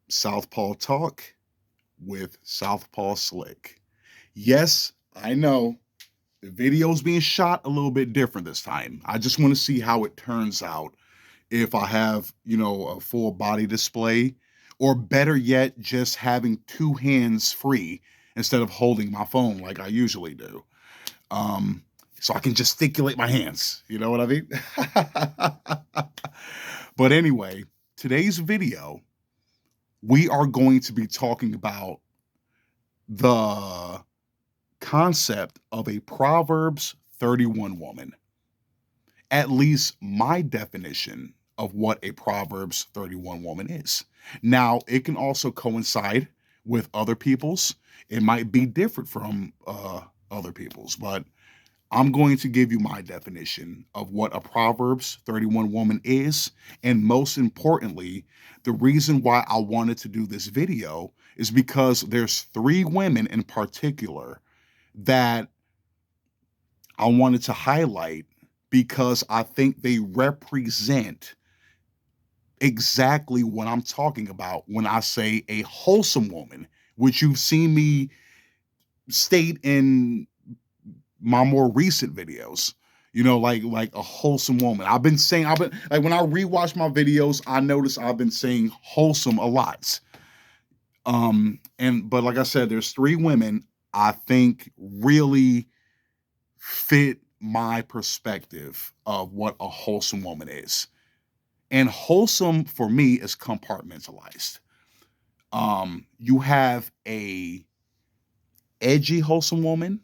Southpaw Talk with Southpaw Slick. Yes, I know the video's being shot a little bit different this time. I just want to see how it turns out if I have, a full body display, or better yet, just having two hands free instead of holding my phone like I usually do. Um, so I can gesticulate my hands. You know what I mean? But anyway, today's video, we are going to be talking about the concept of a Proverbs 31 woman. At least my definition of what a Proverbs 31 woman is. Now, it can also coincide with other people's. It might be different from other people's, but I'm going to give you my definition of what a Proverbs 31 woman is. And most importantly, the reason why I wanted to do this video is because there's three women in particular that I wanted to highlight because I think they represent exactly what I'm talking about when I say a wholesome woman, which you've seen me state in my more recent videos. Like a wholesome woman. I've been like when I rewatch my videos, I notice I've been saying wholesome a lot. But like I said, there's three women I think really fit my perspective of what a wholesome woman is. And wholesome for me is compartmentalized. You have a edgy wholesome woman,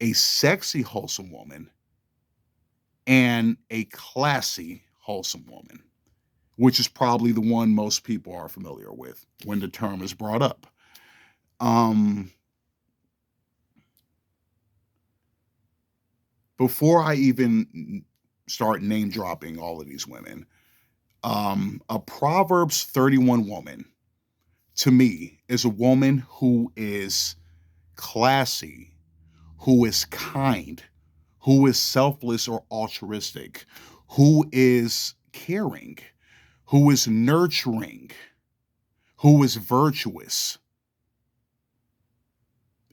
a sexy wholesome woman, and a classy wholesome woman, which is probably the one most people are familiar with when the term is brought up. Before I even start name dropping all of these women, a Proverbs 31 woman to me is a woman who is classy, who is kind, who is selfless or altruistic, who is caring, who is nurturing, who is virtuous.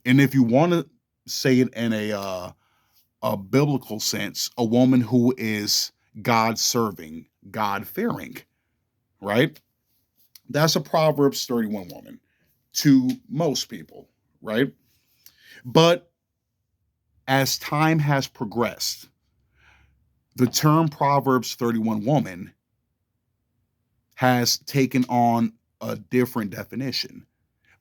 And if you want to say it in a biblical sense, a woman who is God serving, God fearing, right? That's a Proverbs 31 woman to most people, right? But as time has progressed, the term Proverbs 31 woman has taken on a different definition.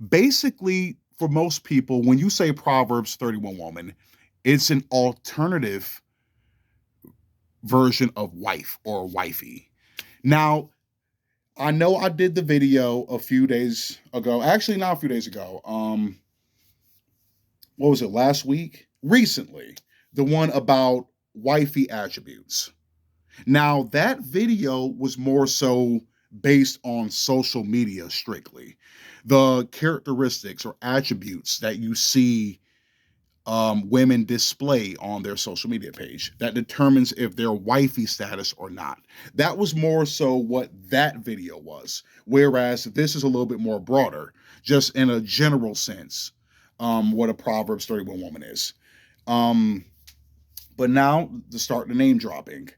Basically, for most people, when you say Proverbs 31 woman, it's an alternative version of wife or wifey. Now, I know I did the video a few days ago. Actually, not a few days ago. What was it, last week? Recently, the one about wifey attributes. Now, that video was more so based on social media strictly. The characteristics or attributes that you see women display on their social media page that determines if they're wifey status or not. That was more so what that video was. Whereas this is a little bit more broader, just in a general sense, what a Proverbs 31 woman is. But now to start the name dropping.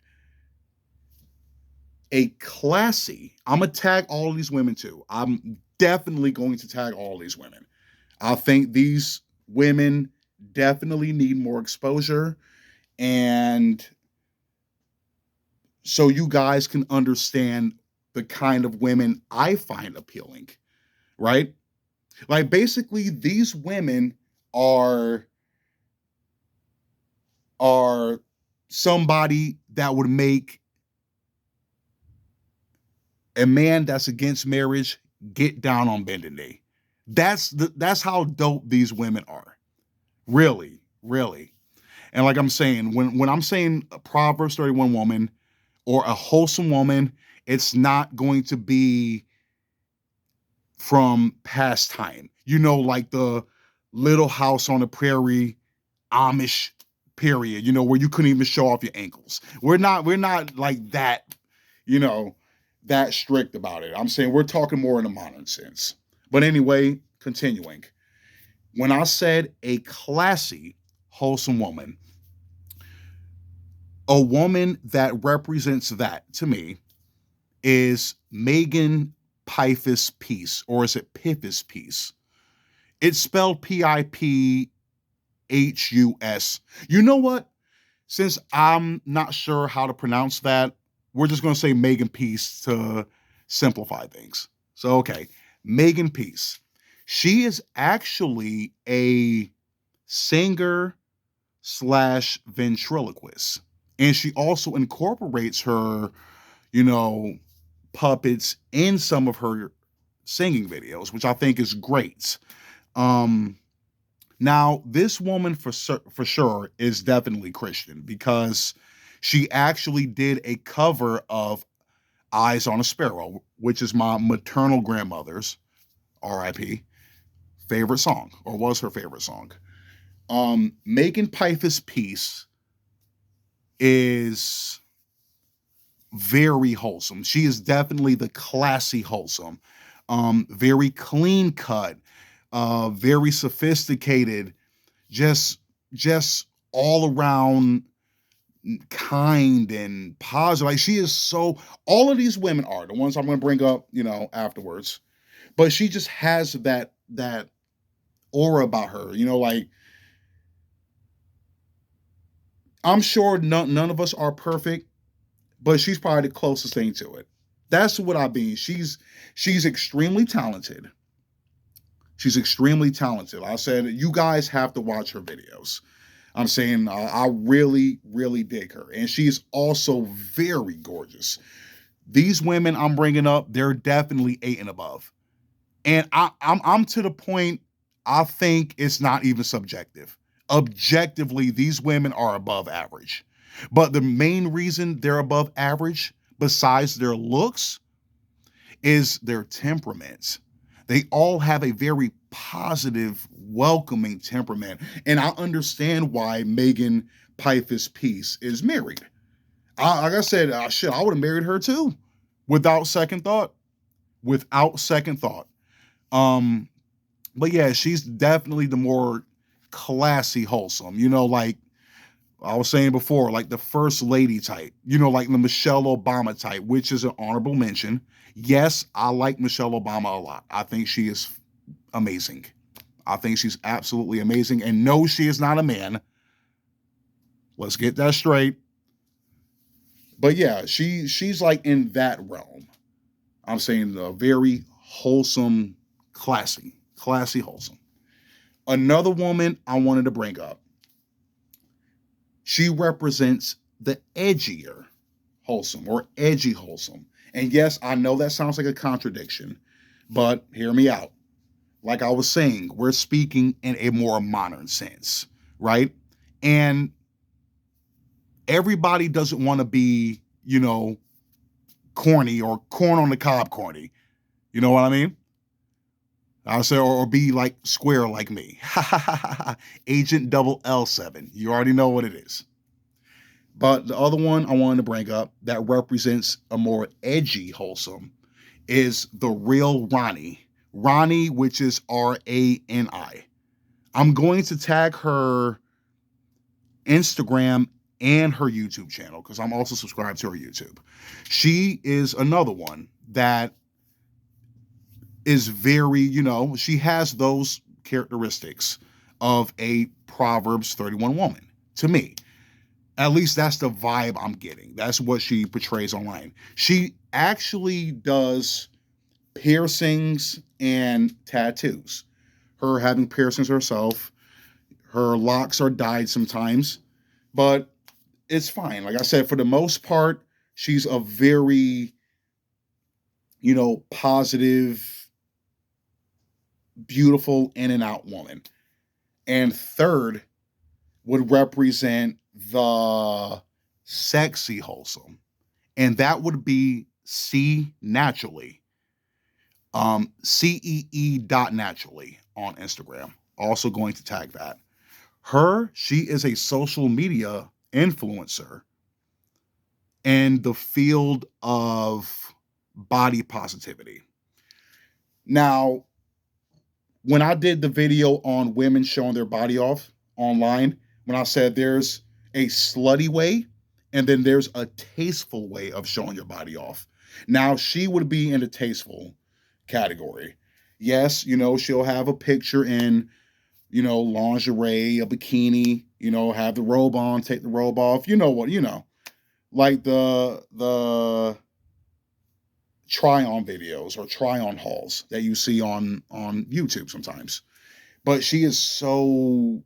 A classy, I'm going to tag all of these women too. I'm definitely going to tag all these women. I think these women definitely need more exposure, and so you guys can understand the kind of women I find appealing, right? Like basically these women are somebody that would make a man that's against marriage get down on bending knee. That's how dope these women are. Really, really. And like I'm saying, when I'm saying a Proverbs 31 woman or a wholesome woman, it's not going to be from past time. Like the Little House on the Prairie Amish period, where you couldn't even show off your ankles. We're not like that, you know. that strict about it. I'm saying we're talking more in a modern sense. But anyway, continuing. When I said a classy, wholesome woman, a woman that represents that to me is Megan Piphus Peace, or is it Piphus Peace? It's spelled Piphus. You know what? Since I'm not sure how to pronounce that, we're just going to say Megan Peace to simplify things. So, okay, Megan Peace. She is actually a singer slash ventriloquist. And she also incorporates her, you know, puppets in some of her singing videos, which I think is great. Um, Now, this woman for sure is definitely Christian because she actually did a cover of Eyes on a Sparrow, which is my maternal grandmother's, RIP, favorite song, or was her favorite song. Megan Piphus Peace is very wholesome. She is definitely the classy wholesome. Very clean cut, very sophisticated, just just all around kind and positive. Like she is so all of these women are the ones I'm gonna bring up, afterwards. But she just has that aura about her, like I'm sure none of us are perfect, but she's probably the closest thing to it. That's what I mean. She's extremely talented. She's extremely talented. I said you guys have to watch her videos. I'm saying I really, really dig her, and she's also very gorgeous. These women I'm bringing up, they're definitely 8 and above, and I'm to the point. I think it's not even subjective. Objectively, these women are above average, but the main reason they're above average, besides their looks, is their temperaments. They all have a very positive, welcoming temperament. And I understand why Megan Piphus Peace is married. Like I said, shit, I would have married her too, without second thought. Without second thought. Um, but yeah, she's definitely the more classy, wholesome. Like I was saying before, like the first lady type, like the Michelle Obama type, which is an honorable mention. Yes, I like Michelle Obama a lot. I think she is amazing. I think she's absolutely amazing. And no, she is not a man. Let's get that straight. But yeah, she's like in that realm. I'm saying a very wholesome, classy, wholesome. Another woman I wanted to bring up. She represents the edgier wholesome or edgy wholesome. And yes, I know that sounds like a contradiction, but hear me out. Like I was saying, we're speaking in a more modern sense, right? And everybody doesn't want to be, corny or corn on the cob corny. You know what I mean? I'll say, or be like square like me. Agent double L7. You already know what it is. But the other one I wanted to bring up that represents a more edgy wholesome is TheRealRanii. Ronnie, which is RANI. I'm going to tag her Instagram and her YouTube channel because I'm also subscribed to her YouTube. She is another one that is very, she has those characteristics of a Proverbs 31 woman to me. At least that's the vibe I'm getting. That's what she portrays online. She actually does piercings and tattoos. Her having piercings herself. Her locks are dyed sometimes, but it's fine. Like I said, for the most part, she's a very, positive, beautiful in and out woman. And third would represent the sexy wholesome. And that would be Cee.naturally. CEE.naturally on Instagram. Also going to tag that. She is a social media influencer in the field of body positivity. Now, when I did the video on women showing their body off online, when I said there's a slutty way and then there's a tasteful way of showing your body off. Now, she would be in the tasteful category. Yes, she'll have a picture in, lingerie, a bikini, have the robe on, take the robe off. You know what, like the try on videos or try on hauls that you see on YouTube sometimes. But she is so,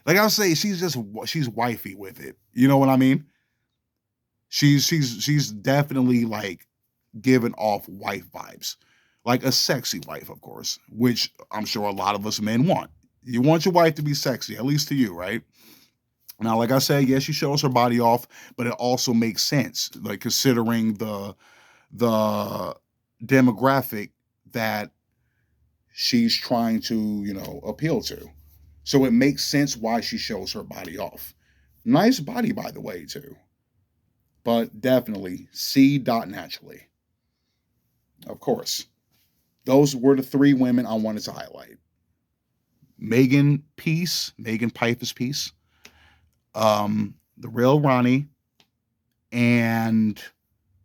like I'll say, she's wifey with it. You know what I mean? She's definitely like giving off wife vibes, like a sexy wife, of course, which I'm sure a lot of us men want. You want your wife to be sexy, at least to you, right? Now, like I said, yes, she shows her body off, but it also makes sense, like considering the demographic that she's trying to, appeal to. So it makes sense why she shows her body off. Nice body, by the way, too. But Definitely Cee.naturally. Of course. Those were the three women I wanted to highlight. Megan Piphus Peace, TheRealRanii, and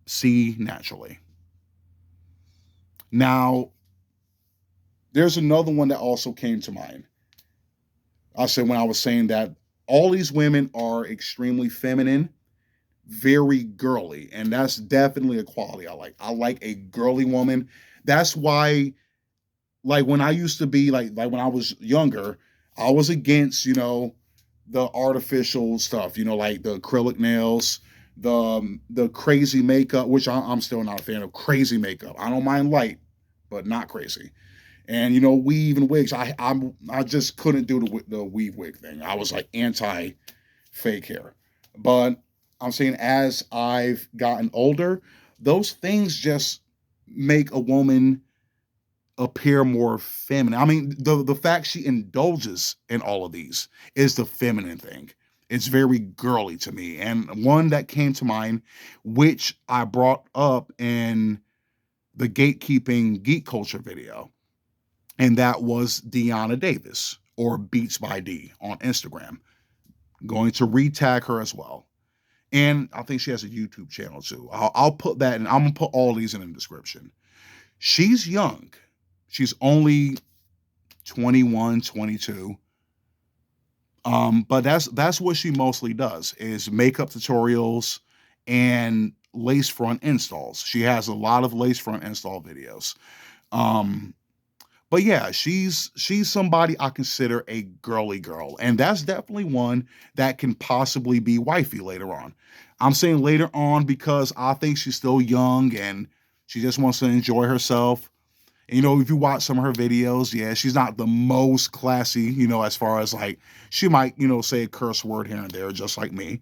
Cee.naturally. Now, there's another one that also came to mind. I said when I was saying that all these women are extremely feminine, very girly, and that's definitely a quality I like. I like a girly woman. That's why, like when I used to be like when I was younger, I was against, the artificial stuff, like the acrylic nails, the crazy makeup, which I'm still not a fan of crazy makeup. I don't mind light, but not crazy. And weave and wigs. I just couldn't do the weave wig thing. I was like anti fake hair. But I'm saying as I've gotten older, those things just make a woman appear more feminine. I mean, the fact she indulges in all of these is the feminine thing. It's very girly to me. And one that came to mind, which I brought up in the gatekeeping geek culture video, and that was Deanna Davis, or Beats by D on Instagram. Going to retag her as well. And I think she has a YouTube channel too. I'll put that in. I'm gonna put all these in the description. She's young. She's only 21, 22. But that's what she mostly does is makeup tutorials and lace front installs. She has a lot of lace front install videos. But yeah, she's somebody I consider a girly girl, and that's definitely one that can possibly be wifey later on. I'm saying later on because I think she's still young and she just wants to enjoy herself. And, if you watch some of her videos, yeah, she's not the most classy, as far as like she might, say a curse word here and there, just like me.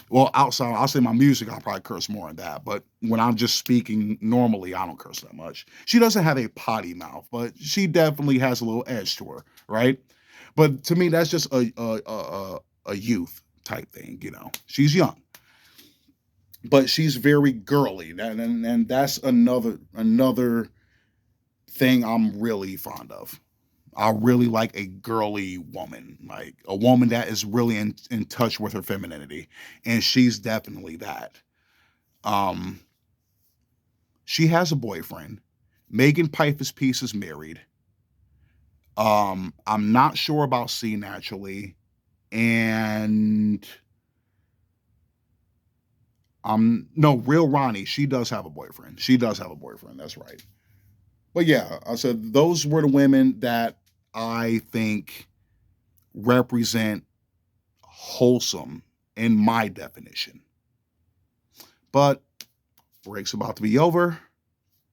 Well, outside, I'll say my music, I'll probably curse more than that. But when I'm just speaking normally, I don't curse that much. She doesn't have a potty mouth, but she definitely has a little edge to her, right? But to me, that's just a youth type thing, She's young, but she's very girly, and that's another thing I'm really fond of. I really like a girly woman, like a woman that is really in touch with her femininity. And she's definitely that. Um, she has a boyfriend. Megan Piphus Peace is married. I'm not sure about Cee.naturally. And no, Real Ronnie, she does have a boyfriend. She does have a boyfriend, that's right. But yeah, I said those were the women that I think represent wholesome in my definition. But break's about to be over.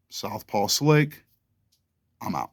Southpaw Slick. I'm out.